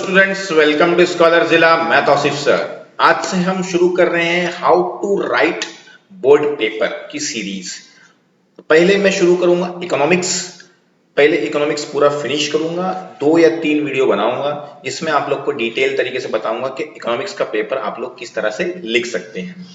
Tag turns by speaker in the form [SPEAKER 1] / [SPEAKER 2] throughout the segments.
[SPEAKER 1] Students, welcome to scholar जिला। मैं Tausif sir. आज से हम शुरू कर रहे हैं how to write board paper की सीरीज। पहले मैं शुरू करूंगा इकोनॉमिक्स। पहले इकोनॉमिक्स पूरा फिनिश करूंगा, 2 या 3 वीडियो बनाऊंगा जिसमें आप लोग को डिटेल तरीके से बताऊंगा कि इकोनॉमिक्स का पेपर आप लोग किस तरह से लिख सकते हैं।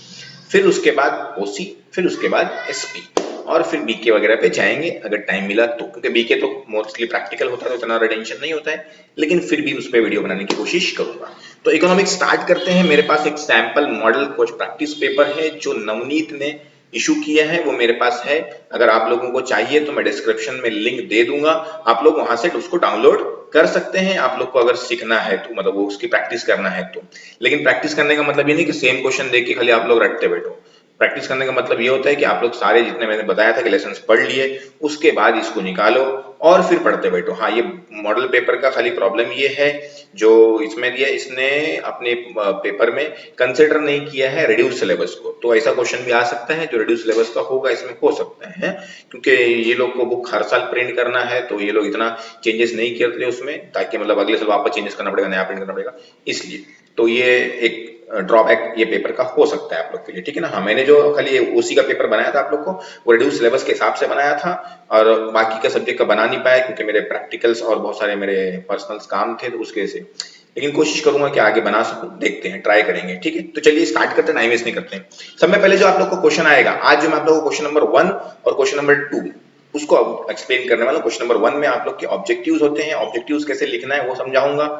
[SPEAKER 1] फिर उसके बाद ओसी, फिर उसके बाद एसपी और फिर बीके वगैरह पे जाएंगे अगर टाइम मिला तो, क्योंकि बीके तो मोस्टली प्रैक्टिकल होता है तो इतना टेंशन नहीं होता है, लेकिन फिर भी उस पर वीडियो बनाने की कोशिश करूंगा। तो इकोनॉमिक्स स्टार्ट करते हैं। मेरे पास एक सैंपल मॉडल कुछ प्रैक्टिस पेपर है जो नवनीत ने इशू किया है, वो मेरे पास है। अगर आप लोगों को चाहिए तो मैं डिस्क्रिप्शन में लिंक दे दूंगा, आप लोग वहां से उसको डाउनलोड कर सकते हैं। आप लोग को अगर सीखना है तो, मतलब वो उसकी प्रैक्टिस करना है तो। लेकिन प्रैक्टिस करने का मतलब ये नहीं कि सेम क्वेश्चन देख के खाली आप लोग रटते बैठो। प्रैक्टिस करने का मतलब ये होता है कि आप लोग सारे जितने मैंने बताया था कि लेसन्स पढ़ लिए, उसके बाद इसको निकालो और फिर पढ़ते बैठो। हाँ, ये मॉडल पेपर का खाली प्रॉब्लम ये है जो इसमें दिया, इसने अपने पेपर में कंसिडर नहीं किया है रिड्यूस सिलेबस को। तो ऐसा क्वेश्चन भी आ सकता है जो रिड्यूस सिलेबस का होगा, इसमें हो सकता है, क्योंकि ये लोग को बुक हर साल प्रिंट करना है तो ये लोग इतना चेंजेस नहीं करते उसमें, ताकि मतलब अगले साल वापस चेंजेस करना पड़ेगा, नया प्रिंट करना पड़ेगा, इसलिए। तो ये एक ड्रॉबैक ये पेपर का हो सकता है आप लोग के लिए, ठीक है ना। हाँ, मैंने जो खाली ओसी का पेपर बनाया था आप लोग को, वो रिड्यूस सिलेबस के हिसाब से बनाया था और बाकी का सब्जेक्ट का बना नहीं पाया क्योंकि मेरे प्रैक्टिकल्स और बहुत सारे मेरे पर्सनल्स काम थे तो उसके से। लेकिन कोशिश करूंगा कि आगे बना सकूं, देखते हैं, ट्राई करेंगे, ठीक है। तो चलिए स्टार्ट करते हैं, टाइम वेस्ट नहीं करते हैं। सब में पहले जो आप लोग को क्वेश्चन आएगा आज, जो मैं आप लोग को क्वेश्चन नंबर 1 और क्वेश्चन नंबर 2 उसको एक्सप्लेन करने वाला हूं। क्वेश्चन नंबर 1 में आप लोग के ऑब्जेक्टिव्स होते हैं, ऑब्जेक्टिव्स कैसे लिखना है वो समझाऊंगा।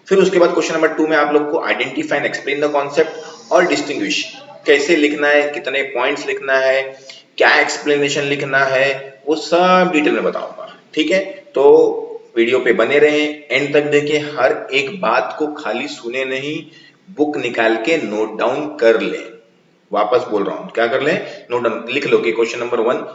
[SPEAKER 1] फिर उसके बाद क्वेश्चन नंबर 2 में आप लोग को identify and explain the concept और डिस्टिंग्विश कैसे लिखना है, कितने पॉइंट्स लिखना है, क्या एक्सप्लेनेशन लिखना है, वो सब डिटेल में बताऊंगा, ठीक है। तो वीडियो पे बने रहें, एंड तक देखें, हर एक बात को खाली सुने नहीं, बुक निकाल के नोट डाउन कर लें। वापस बोल रहा हूं, क्या कर लें, नोट डाउन लिख लो कि क्वेश्चन नंबर 1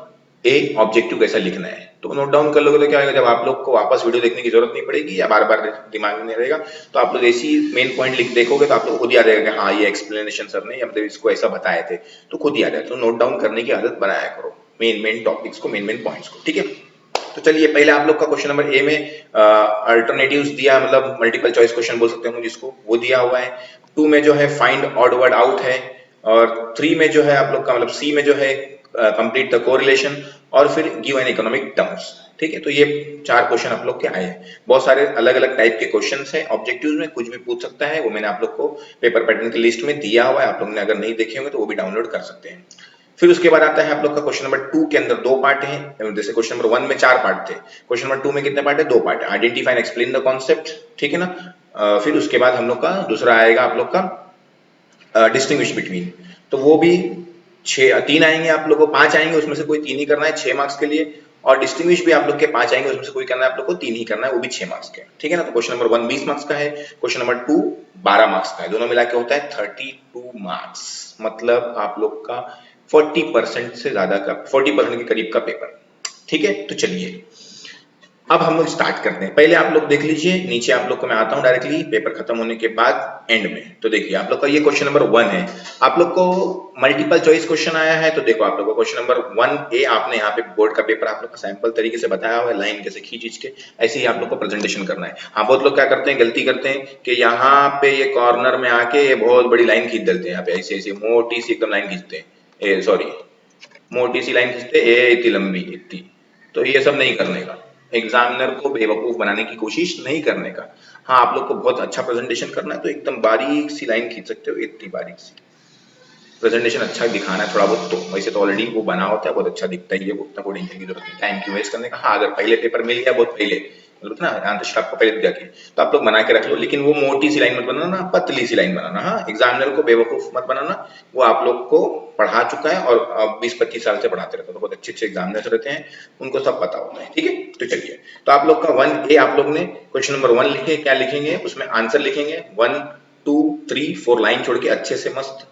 [SPEAKER 1] ए ऑब्जेक्टिव कैसा लिखना है, तो नोट डाउन कर लोगे तो क्या होगा, जब आप लोग को वापस वीडियो देखने की जरूरत नहीं पड़ेगी या बार बार दिमाग में नहीं रहेगा, तो आप लोग ऐसी मेन पॉइंट लिख देखोगे तो आप लोग खुद याद रहेगा कि हाँ ये एक्सप्लेनेशन सर ने मतलब इसको ऐसा बताए थे, तो खुद याद है। तो नोट डाउन करने की आदत बनाया करो, मेन टॉपिक्स को, मेन पॉइंट्स को, ठीक है। तो चलिए पहले आप लोग का क्वेश्चन नंबर ए में अल्टरनेटिव्स दिया, मतलब मल्टीपल चॉइस क्वेश्चन बोल सकते हो जिसको, वो दिया हुआ है। 2 में जो है फाइंड ऑड वर्ड आउट है, और 3 में जो है आप लोग का मतलब सी में जो है कंप्लीट द कोरिलेशन, और फिर गिव एन इकोनॉमिक टर्म्स, ठीक है। तो ये 4 क्वेश्चन आप लोग के आए हैं। बहुत सारे अलग अलग टाइप के क्वेश्चंस हैं, ऑब्जेक्टिव्स में कुछ भी पूछ सकता है, वो मैंने आप लोग को पेपर पैटर्न की लिस्ट में दिया हुआ है, आप लोग ने अगर नहीं देखे होंगे तो वो भी डाउनलोड कर सकते हैं। फिर उसके बाद आता है आप लोग का क्वेश्चन नंबर 2 के अंदर 2 पार्ट हैं, जैसे क्वेश्चन नंबर 1 में 4 पार्ट थे, क्वेश्चन नंबर 2 में कितने पार्ट है, 2 पार्ट है। Identify and explain the concept, ठीक है ना। फिर उसके बाद हम लोग का दूसरा आएगा आप लोग का डिस्टिंग्विश बिटवीन, तो वो भी 3 आएंगे, आप लोग को 5 आएंगे, उसमें से कोई 3 ही करना है 6 मार्क्स के लिए, और डिस्टिंग्विश भी आप लोग के 5 आएंगे, उसमें से कोई करना है आप लोग को 3 ही करना है, वो भी 6 मार्क्स के, ठीक है ना। तो क्वेश्चन नंबर 1 20 मार्क्स का है, क्वेश्चन नंबर 2 12 मार्क्स का है, दोनों मिला के होता है 32 मार्क्स, मतलब आप लोग का 40% से ज्यादा का, 40% के करीब का पेपर, ठीक है। तो चलिए अब हम लोग स्टार्ट करते हैं। पहले आप लोग देख लीजिए नीचे, आप लोग को मैं आता हूं डायरेक्टली पेपर खत्म होने के बाद एंड में। तो देखिए आप लोग का ये क्वेश्चन नंबर 1 है, आप लोग को मल्टीपल चॉइस क्वेश्चन आया है, तो देखो आप लोग को क्वेश्चन नंबर 1 ए आपने यहाँ पे बोर्ड का पेपर आप लोग का सैंपल तरीके से बताया हुआ है, लाइन कैसे खींच के, ऐसे ही आप लोग को प्रेजेंटेशन करना है। हाँ, बहुत लोग क्या करते हैं, गलती करते हैं कि यहाँ पे ये कॉर्नर में आके ये बहुत बड़ी लाइन खींच देते हैं, यहाँ पे ऐसे ऐसे मोटी सी एकदम लाइन खींचते हैं, सॉरी मोटी सी लाइन खींचते हैं, इतनी लंबी इतनी, तो ये सब नहीं करने का, एग्जामिनर को बेवकूफ बनाने की कोशिश नहीं करने का। हाँ, आप लोग को बहुत अच्छा प्रेजेंटेशन करना है तो एकदम बारीक सी लाइन खींच सकते हो, इतनी बारीक सी। प्रेजेंटेशन अच्छा दिखाना है थोड़ा बहुत, तो वैसे तो ऑलरेडी वो बना होता है, बहुत अच्छा दिखता है, ये उतना कोडिंग की जरूरत नहीं, टाइम क्यों वेस्ट करने का। हाँ, अगर पहले पेपर मिल गया बहुत पहले, मतलब ना आंतरिक आपको पहले जाके, तो आप लोग बना के रख लो, लेकिन वो मोटी सी लाइन मत बनाना, पतली सी लाइन बनाना। हाँ, एग्जामिनर को बेवकूफ मत बनाना, वो आप लोग को पढ़ा चुका है और 20-25 साल से पढ़ाते रहते हैं, तो बहुत अच्छे अच्छे एग्जामिनर्स रहते हैं, उनको सब पता होता है, ठीक है। तो चलिए, तो आप लोग का 1 ए आप लोग ने क्वेश्चन नंबर 1 लिखे, क्या लिखेंगे उसमें आंसर लिखेंगे, 1 2 3 4 लाइन छोड़ के अच्छे से मस्त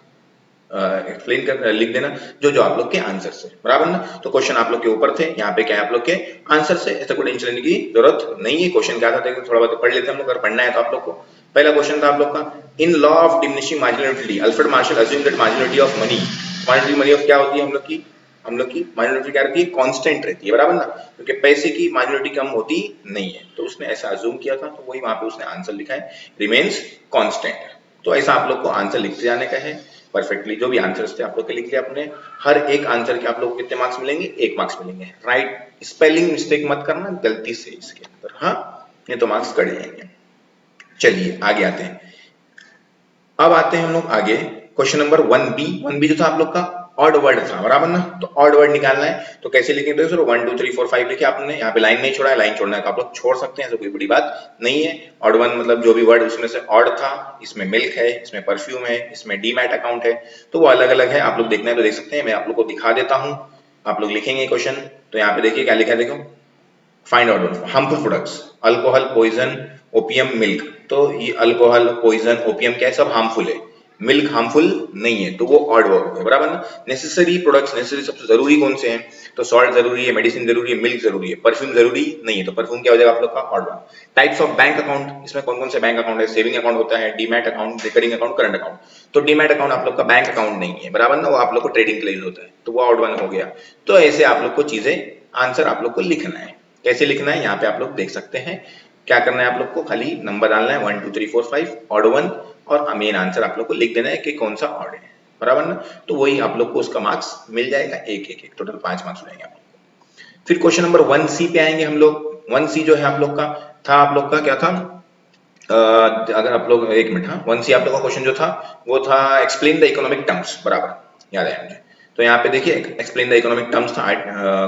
[SPEAKER 1] एक्सप्लेन कर लिख देना जो जो आप लोग के आंसर से, बराबर ना। तो क्वेश्चन आप लोग के ऊपर थे, यहाँ पे क्या है आप लोग के आंसर से, ऐसा कोई टेंशन लेने की जरूरत नहीं है। क्वेश्चन क्या था देखो, थोड़ा बहुत पढ़ लेते हैं हम लोग, अगर पढ़ना है तो आप लोग को। पहला क्वेश्चन था आप लोग का, in law of diminishing marginal utility Alfred Marshall assume that marginal utility of money, marginal money of क्या होती है हम लोग की, हम लोग की मार्जिनल क्या रहती है, कांस्टेंट रहती है, बराबर ना, क्योंकि पैसे की मार्जिनलिटी कम होती नहीं है। तो उसने ऐसा अज्यूम किया था, तो वही वहां पे उसने आंसर लिखा है रिमेन्स कांस्टेंट। तो ऐसा आप लोग को आंसर लिखते जाने का है परफेक्टली। जो भी आंसर्स थे आप लोग के लिख लिया आपने। हर एक आंसर के आप लोग को कितने मार्क्स मिलेंगे, 1 मार्क्स मिलेंगे। राइट, स्पेलिंग मिस्टेक मत करना गलती से इसके अंदर, हाँ, ये तो मार्क्स कट जाएंगे। चलिए आगे आते हैं। अब आते हैं हम लोग आगे क्वेश्चन नंबर 1B। 1B जो था आप लोग का ऑड वर्ड था, बराबर ना। तो ऑड वर्ड निकालना है तो कैसे लिखेंगे, तो सर 1 2 3 4 5 लिखे आपने, यहाँ पे लाइन नहीं छोड़ा है, लाइन छोड़ना है तो आप लोग छोड़ सकते हैं, तो कोई बड़ी बात नहीं है। ऑड वन मतलब जो भी वर्ड उसमें से ऑड था, इसमें मिल्क है, इसमें परफ्यूम है, इसमें डीमैट अकाउंट है, तो वो अलग अलग है। आप लोग देखना है तो देख सकते हैं, मैं आप लोग को दिखा देता हूँ। आप लोग लिखेंगे क्वेश्चन, तो यहाँ पे देखिए क्या लिखा है, देखो find out harmful products, alcohol, poison, opium, milk. तो ये अल्कोहल, पॉइजन, ओपियम क्या है, सब हार्मफुल है। मिल्क हार्मफुल नहीं है, तो वो ऑड वर्ड है, बराबर ना। नेसेसरी प्रोडक्ट्स, नेसेसरी सबसे जरूरी कौन से हैं, तो सॉल्ट जरूरी है, मेडिसिन जरूरी है, मिल्क जरूरी है। परफ्यूम जरूरी नहीं है, तो परफ्यूम क्या हो जाएगा आप लोग का, odd word. Types of bank account, इसमें कौन कौन से बैंक अकाउंट है, सेविंग अकाउंट होता है, demat account, recurring account, current account. तो डीमैट अकाउंट आप लोग का बैंक अकाउंट नहीं है, बराबर ना, वो आप लोग को ट्रेडिंग के लिए यूज होता है, तो वो ऑड वन हो गया। तो ऐसे आप लोग को चीजें, आंसर आप लोग को लिखना है। कैसे लिखना है, यहाँ पे आप लोग देख सकते हैं। क्या करना है आप लोग को, खाली नंबर डालना है 1 2 3 4 5 ऑड वन, और मेन आंसर आप लोग को लिख देना है कि कौन सा ऑड है, बराबर ना। तो वही आप लोग को उसका मार्क्स मिल जाएगा, एक एक एक टोटल 5 मार्क्स मिलेंगे आप लोग को। फिर क्वेश्चन नंबर 1C पे आएंगे हम लोग। 1C जो है आप लोग का था, आप लोग का क्या था, अगर आप लोग एक मिनट, हाँ 1C आप लोग का क्वेश्चन जो था वो था एक्सप्लेन द इकोनॉमिक टर्म्स, बराबर, याद है मुझे। तो यहाँ पे देखिए एक्सप्लेन द इकोनॉमिक टर्म्स था,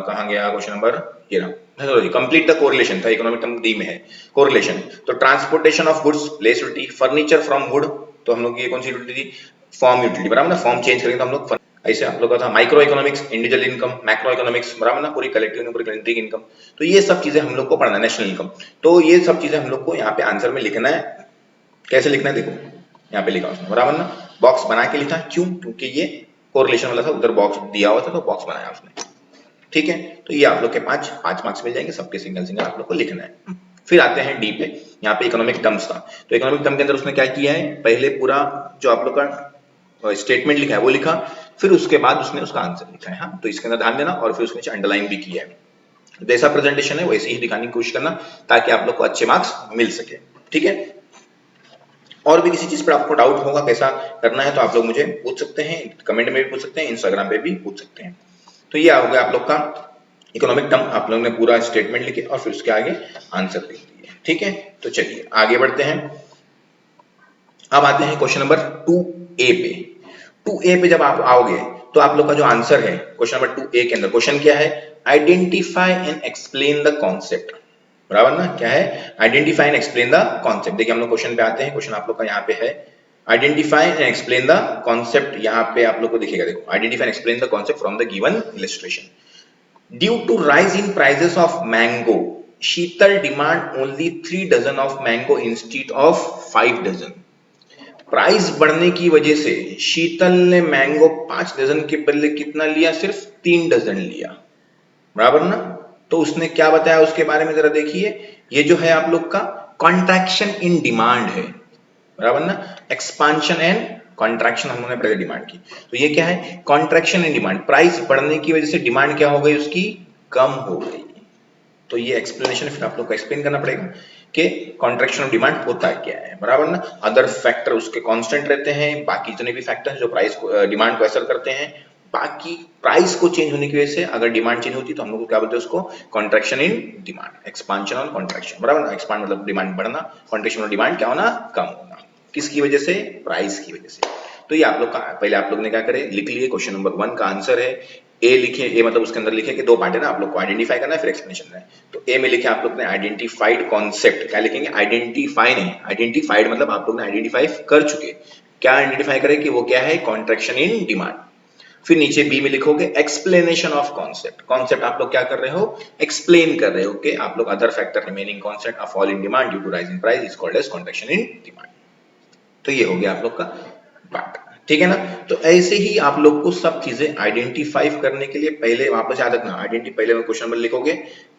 [SPEAKER 1] कहाँ गया क्वेश्चन नंबर, ये रहा, कंप्लीट द कोरिलेशन था, इकोनॉमिक टर्म डी में है कोरिलेशन। तो transportation of goods, place utility, furniture from would, तो हम लोग ये कौन सी यूटिलिटी थी, फॉर्म यूटिलिटी, बराबर ना, फॉर्म चेंज करेंगे तो हम लोग। ऐसे आप लोग का था micro economics, individual income, macro economics, बराबर ना, पूरी कलेक्टिव पूरी कलेक्टिव इनकम। तो ये सब चीजें हम लोग को पढ़ना है, नेशनल इनकम। तो ये सब चीजें हम लोग को यहाँ पे आंसर में लिखना है। कैसे लिखना है देखो, यहाँ पे लिखा उसने, बराबर ना, बॉक्स बना के लिखा, क्यों, क्योंकि ये कोरिलेशन वाला था, उधर बॉक्स दिया हुआ था तो बॉक्स बनाया उसने, ठीक है। तो ये आप लोग के पांच मार्क्स मिल जाएंगे, सबके सिंगल सिंगल आप लोग को लिखना है। फिर आते हैं डी पे, यहाँ पे इकोनॉमिक टर्म्स था। तो इकोनॉमिक टर्म के अंदर उसने क्या किया है, पहले पूरा जो आप लोग का स्टेटमेंट लिखा है वो लिखा, फिर उसके बाद उसने उसका आंसर लिखा है, हाँ, तो इसके अंदर ध्यान देना, और फिर उसने अंडरलाइन भी किया है। जैसा प्रेजेंटेशन है वैसे ही दिखाने की कोशिश करना, ताकि आप लोग को अच्छे मार्क्स मिल सके, ठीक है। और भी किसी चीज पर आपको डाउट होगा कैसा करना है, तो आप लोग मुझे पूछ सकते हैं, कमेंट में भी पूछ सकते हैं, इंस्टाग्राम पे भी पूछ सकते हैं। तो ये हो गया आप लोग का इकोनॉमिक टर्म, आप लोगों ने पूरा स्टेटमेंट लिखे और फिर उसके आगे आंसर लिख दिए, ठीक है। तो चलिए आगे बढ़ते हैं। अब आते हैं क्वेश्चन नंबर 2A पे। 2A पे जब आप आओगे तो आप लोग का जो आंसर है क्वेश्चन नंबर 2A के अंदर, क्वेश्चन क्या है, identify and explain the concept, बराबर ना, क्या है, identify and explain the concept. देखिए हम लोग क्वेश्चन पे आते हैं, क्वेश्चन आप लोग का यहाँ पे है identify and explain the concept. यहाँ पे आप लोग को दिखेगा, देखो identify and explain the concept from the given illustration. Due to rise in prices of mango, Sheetal demand only 3 dozen of mango instead of 5 dozen. Price बढ़ने की वजह से शीतल ने मैंगो 5 डजन के बदले कितना लिया, सिर्फ 3 डजन लिया, बराबर ना। तो उसने क्या बताया उसके बारे में जरा देखिए। ये जो है आप लोग का कॉन्ट्रैक्शन इन डिमांड है, बराबर ना, एक्सपांशन एंड कॉन्ट्रैक्शन हमने पहले डिमांड की। तो ये क्या है, कॉन्ट्रैक्शन इन डिमांड, प्राइस बढ़ने की वजह से डिमांड क्या हो गई उसकी, कम हो गई। तो ये एक्सप्लेनेशन फिर आप लोग को एक्सप्लेन करना पड़ेगा कि कॉन्ट्रैक्शन ऑफ डिमांड होता क्या है, बराबर ना। अदर फैक्टर उसके कांस्टेंट रहते हैं, बाकी जितने भी फैक्टर जो प्राइस को डिमांड को असर करते हैं, बाकी प्राइस को चेंज होने की वजह से अगर डिमांड चेंज होती है तो हम लोग क्या बोलते हैं उसको, कॉन्ट्रैक्शन इन डिमांड, एक्सपांशन और कॉन्ट्रैक्शन, बराबर ना। एक्सपांड मतलब डिमांड बढ़ना, कॉन्ट्रैक्शन और डिमांड क्या होना, कम होना, किसकी वजह से, प्राइस की वजह से। तो ये आप लोग का पहले आप लोग ने क्या करे, लिख लिए क्वेश्चन नंबर 1 का आंसर है। ए लिखे, ए मतलब उसके अंदर लिखे कि दो पार्ट है ना, आप लोग को आइडेंटिफाई करना है फिर एक्सप्लेनेशन है। तो ए में लिखे आप लोग ने आइडेंटिफाइड कॉन्सेप्ट, क्या लिखेंगे, आइडेंटिफाई नहीं, आइडेंटिफाइड मतलब आप लोग ने आइडेंटिफाई कर चुके, क्या आइडेंटिफाई करे कि वो क्या है, कॉन्ट्रैक्शन इन डिमांड। फिर नीचे बी में लिखोगे एक्सप्लेनेशन ऑफ कॉन्सेप्ट, कॉन्सेप्ट आप लोग क्या कर रहे हो, एक्सप्लेन कर रहे हो कि आप लोग other factor remaining concept of fall in demand due to rise in price is called as contraction in demand. तो ये हो गया आप लोग का पार्ट, ठीक है ना। तो ऐसे ही आप लोग को सब चीजें आइडेंटिफाई करने के लिए पहले वापस याद रखना, आइडेंटिटी पहले में क्वेश्चन नंबर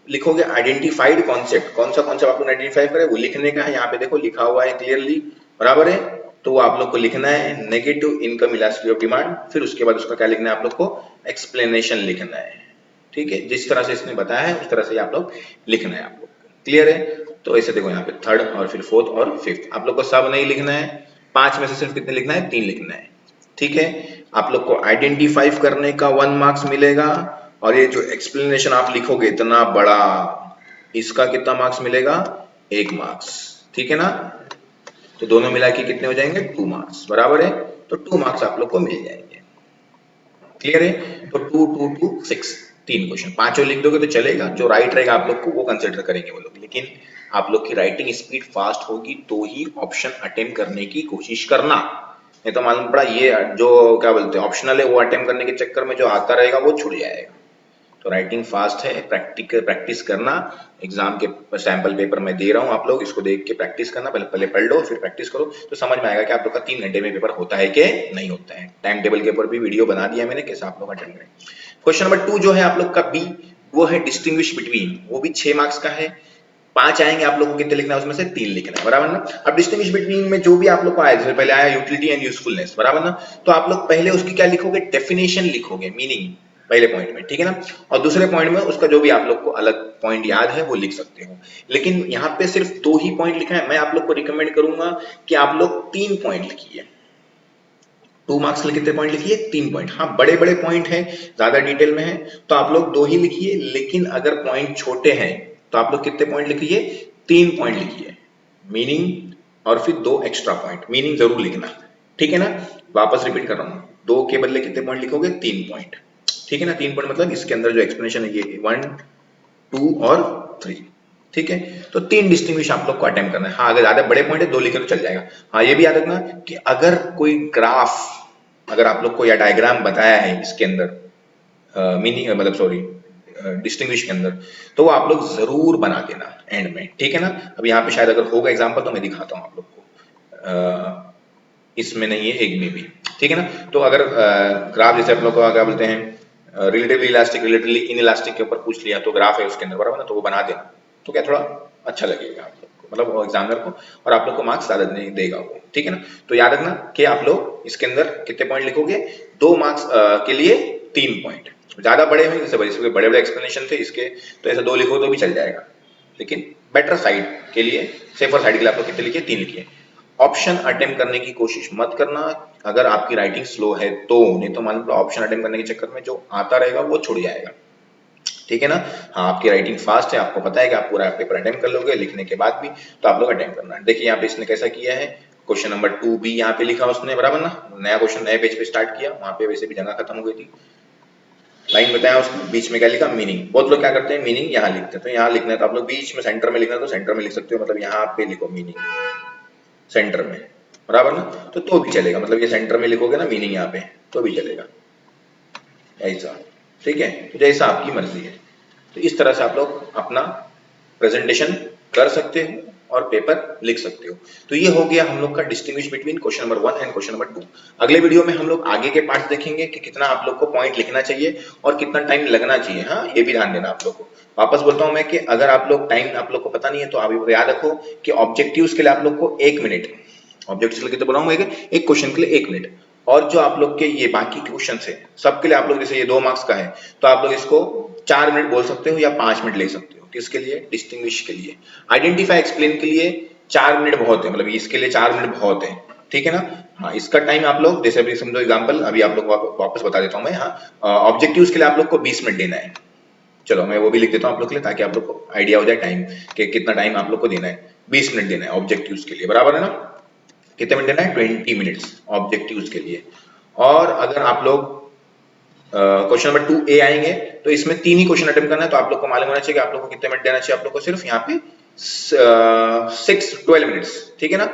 [SPEAKER 1] लिखोगे आइडेंटिफाइड कॉन्सेप्ट, कौन सा कॉन्सेप्ट आप लोग आइडेंटिफाई करें वो लिखने का है। यहाँ पे देखो लिखा हुआ है क्लियरली, बराबर है। तो वो आप लोग को लिखना है negative income elasticity of demand, फिर उसके बाद उसका क्या लिखना है आप लोग को, एक्सप्लेनेशन लिखना है। ठीक है, जिस तरह से इसने बताया है उस तरह से आप लोग लिखना है आप लोग को। क्लियर है? तो ऐसे देखो यहाँ पे थर्ड और फिर फोर्थ और फिफ्थ आप लोग को सब नहीं लिखना है, 5 में से सिर्फ कितने लिखना है, 3 लिखना है। ठीक है, आप लोग को आइडेंटिफाई करने का 1 मार्क्स मिलेगा, और ये जो एक्सप्लेनेशन आप लिखोगे इतना बड़ा, इसका कितना मार्क्स मिलेगा, 1 मार्क्स। ठीक है ना? तो दोनों मिला के कितने हो जाएंगे, 2 मार्क्स, बराबर है। तो 2 मार्क्स आप लोग को मिल जाएंगे। क्लियर है? तो 2 2 2 6 3 क्वेश्चन, पांचों लिख दोगे तो चलेगा, जो राइट रहेगा आप लोग को वो कंसिडर करेंगे वो लोग, लेकिन आप लोग की राइटिंग स्पीड फास्ट होगी तो ही ऑप्शन अटेम्प्ट करने की कोशिश करना, नहीं तो मालूम पड़ा ये जो क्या बोलते हैं ऑप्शनल है वो अटेम्प्ट करने के चक्कर में जो आता रहेगा वो छूट जाएगा। तो राइटिंग फास्ट है, प्रैक्टिस करना। एग्जाम के सैंपल पेपर मैं दे रहा हूँ, आप लोग इसको देख के प्रैक्टिस करना, पहले पहले पढ़ लो फिर प्रैक्टिस करो, तो समझ में आएगा कि आप लोग का 3 घंटे में पेपर होता है कि नहीं होता है। टाइम टेबल के ऊपर भी वीडियो बना दिया मैंने, कैसे आप लोग अटेंड करें। क्वेश्चन नंबर 2 जो है आप लोग का बी, वो है डिस्टिंग्विश बिटवीन, वो भी 6 मार्क्स का है। 5 आएंगे, आप लोग को कितने लिखना है उसमें से 3 लिखना है, बराबर ना। अब डिस्टिंग्विश बिटवीन में जो भी आप लोग को आया, जैसे पहले आया यूटिलिटी एंड यूजफुलनेस, बराबर ना, तो आप लोग पहले उसकी क्या लिखोगे, डेफिनेशन लिखोगे, मीनिंग पहले पॉइंट में, ठीक है ना, और दूसरे पॉइंट में उसका जो भी आप लोग को अलग पॉइंट याद है वो लिख सकते हो। लेकिन यहाँ पे सिर्फ 2 ही पॉइंट लिखा है, मैं आप लोग को रिकमेंड करूंगा कि आप लोग 3 पॉइंट लिखिए। 2 मार्क्स के कितने पॉइंट लिखिए, 3 पॉइंट। हाँ, बड़े बड़े पॉइंट हैं, ज्यादा डिटेल में है तो आप लोग 2 ही लिखिए, लेकिन अगर पॉइंट छोटे हैं तो आप लोग कितने पॉइंट लिखिए, 3 पॉइंट लिखिए, मीनिंग और फिर 2 एक्स्ट्रा पॉइंट, मीनिंग जरूर लिखना। ठीक है ना, वापस रिपीट कर रहा हूँ, 2 के बदले कितने पॉइंट लिखोगे, 3 पॉइंट। ठीक है ना, 3 पॉइंट मतलब इसके अंदर जो एक्सप्लेनेशन है ये 1 2 और 3। ठीक है, तो 3 डिस्टिंग्विश आप लोग को अटेम्प्ट करना है। हाँ, अगर ज्यादा बड़े पॉइंट है 2 लिखे तो चल जाएगा। हाँ, ये भी याद रखना कि अगर कोई ग्राफ, अगर आप लोग को या डायग्राम बताया है इसके अंदर मीनिंग मतलब सॉरी डिस्टिंग्विश के अंदर, तो वो आप लोग जरूर बना देना एंड में। ठीक है ना, अब यहाँ पे शायद अगर होगा एग्जाम्पल तो मैं दिखाता हूँ आप लोग को, इसमें नहीं है, एक में भी। ठीक है ना, तो अगर ग्राफ जैसे आप लोग को क्या बोलते हैं रिलेटिवली इलास्टिक रिलेटिवली इनइलास्टिक के ऊपर पूछ लिया तो ग्राफ है उसके अंदर, बराबर ना, तो वो बना देना, तो क्या थोड़ा अच्छा लगेगा आप लोग को, मतलब एग्जामिनर को, और आप लोग को मार्क्स ज्यादा देगा वो। ठीक है ना, तो याद रखना कि आप लोग इसके अंदर कितने पॉइंट लिखोगे, 2 मार्क्स के लिए 3 पॉइंट। ज्यादा बड़े हैं जैसे बड़े बड़े एक्सप्लेनेशन थे इसके, तो ऐसा 2 लिखो तो भी चल जाएगा, लेकिन बेटर साइड के लिए, सेफर साइड के लिए आप लोग कितने लिखिए, 3 लिखिए। ऑप्शन अटेम्प्ट करने की कोशिश मत करना अगर आपकी राइटिंग स्लो है तो, नहीं तो मान लो ऑप्शन अटेम्प्ट करने के चक्कर में जो आता रहेगा वो छूट जाएगा। ठीक है ना, हाँ, आपकी राइटिंग फास्ट है, आपको पता है कि आप पूरा पेपर अटेम्प्ट कर लोगे लिखने के बाद भी, तो आप लोग अटेम्प्ट करना। देखिए यहाँ पे इसने कैसा किया है, क्वेश्चन नंबर 2 भी यहाँ पे लिखा उसने, बराबर ना, नया क्वेश्चन नए पेज पे स्टार्ट किया, वहां पे वैसे भी जगह खत्म हो गई थी, लाइन बताया उसने, बीच में क्या लिखा, मीनिंग। बहुत लोग क्या करते हैं, मीनिंग यहाँ लिखते हैं, तो यहाँ लिखना है तो आप लोग बीच में सेंटर में लिखना है तो सेंटर में लिख सकते हो, मतलब यहाँ पे लिखो मीनिंग सेंटर में, बराबर ना, तो भी चलेगा, मतलब ये सेंटर में लिखोगे ना मीनिंग यहाँ पे तो भी चलेगा ऐसा। ठीक है, तो जैसा आपकी मर्जी है, तो इस तरह से आप लोग अपना प्रेजेंटेशन कर सकते हो और पेपर लिख सकते हो। तो ये हो गया हम लोग का distinguish between question number 1 and question number 2। अगले वीडियो में हम लोग आगे के पार्ट देखेंगे कि कितना आप लोग को पॉइंट लिखना चाहिए और कितना टाइम लगना चाहिए। हाँ, ये भी ध्यान देना आप लोग को। वापस बोलता हूं मैं कि अगर आप लोग टाइम आप लोग को पता नहीं है तो आप याद रखो कि ऑब्जेक्टिव्स के लिए आप लोग को 1 मिनट, ऑब्जेक्टिव्स के लिए कितना बनाऊंगा, एक क्वेश्चन के लिए 1 मिनट, और जो आप लोग के ये बाकी क्वेश्चन है सबके लिए आप लोग, जैसे ये 2 मार्क्स का है तो आप लोग इसको 4 मिनट बोल सकते हो या 5 मिनट ले सकते हो। किसके लिए, डिस्टिंग्विश के लिए। आइडेंटिफाई एक्सप्लेन के लिए 4 मिनट बहुत है, मतलब इसके लिए 4 मिनट बहुत है। ठीक है ना, हाँ, इसका टाइम आप लोग जैसे अभी समझो एग्जांपल, अभी आप लोग वापस बता देता हूं मैं। हाँ, ऑब्जेक्टिव्स के लिए आप लोग को 20 मिनट देना है। चलो मैं वो भी लिख देता हूं आप लोग के लिए ताकि आप लोग को आइडिया हो जाए टाइम कि कितना टाइम आप लोग को देना है। 20 मिनट देना है ऑब्जेक्टिव्स के लिए, बराबर है ना। कितने मिनट देना है, 20 मिनट्स ऑब्जेक्टिव्स के लिए। और अगर आप लोग क्वेश्चन नंबर 2A आएंगे तो इसमें 3 ही क्वेश्चन अटेम्प्ट करना है, तो आप लोग को मालूम होना चाहिए कि आप लोग को कितने मिनट देना चाहिए, आप लोग को सिर्फ यहाँ पे 12 मिनट्स। ठीक है ना,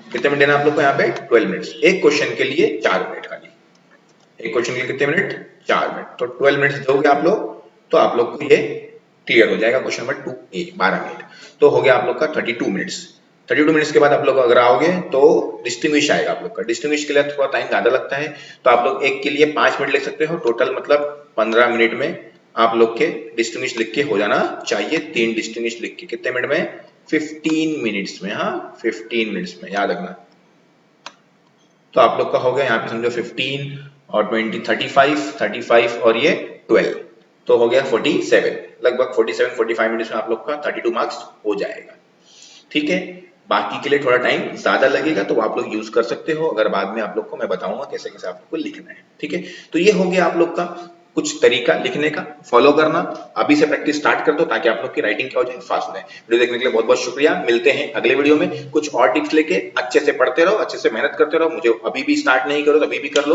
[SPEAKER 1] कितने मिनट देना आप लोग को यहाँ पे, 12 मिनट्स। एक क्वेश्चन के लिए 4 मिनट खाली, एक क्वेश्चन के लिए कितने मिनट, 4 मिनट, तो 12 मिनट्स दोगे आप लोग तो आप लोग को ये क्लियर हो जाएगा। क्वेश्चन नंबर 2A 12 मिनट, तो हो गया आप लोग का 32 मिनट्स। 32 मिनट्स के बाद आप लोग अगर आओगे तो डिस्टिंग्विश आएगा आप लोग का। डिस्टिंग्विश के लिए थोड़ा टाइम ज्यादा लगता है, तो आप लोग एक के लिए 5 मिनट लिख सकते हो, टोटल मतलब 15 मिनट में आप लोग के डिस्टिंग्विश लिख के हो जाना चाहिए। 3 डिस्टिंग्विश लिख के कितने मिनट में, 15 मिनट्स में। हाँ, 15 मिनट्स में, याद रखना तो आप लोग का हो गया यहाँ पे समझो 15 और 20 35 और ये 12, तो हो गया 47, लगभग 47-45 मिनट्स में आप लोग का 32 मार्क्स हो जाएगा। ठीक है, बाकी के लिए थोड़ा टाइम ज्यादा लगेगा तो आप लोग यूज कर सकते हो, अगर बाद में आप लोग को मैं बताऊंगा कैसे कैसे आप लोग को लिखना है। ठीक है, तो ये हो गया आप लोग का कुछ तरीका लिखने का, फॉलो करना, अभी से प्रैक्टिस स्टार्ट कर दो ताकि आप लोग की राइटिंग क्या हो जाए, फास्ट हो जाए। वीडियो देखने के लिए बहुत बहुत शुक्रिया, मिलते हैं अगले वीडियो में कुछ और टिप्स लेके। अच्छे से पढ़ते रहो, अच्छे से मेहनत करते रहो, मुझे अभी भी स्टार्ट नहीं करो तो अभी भी कर लो।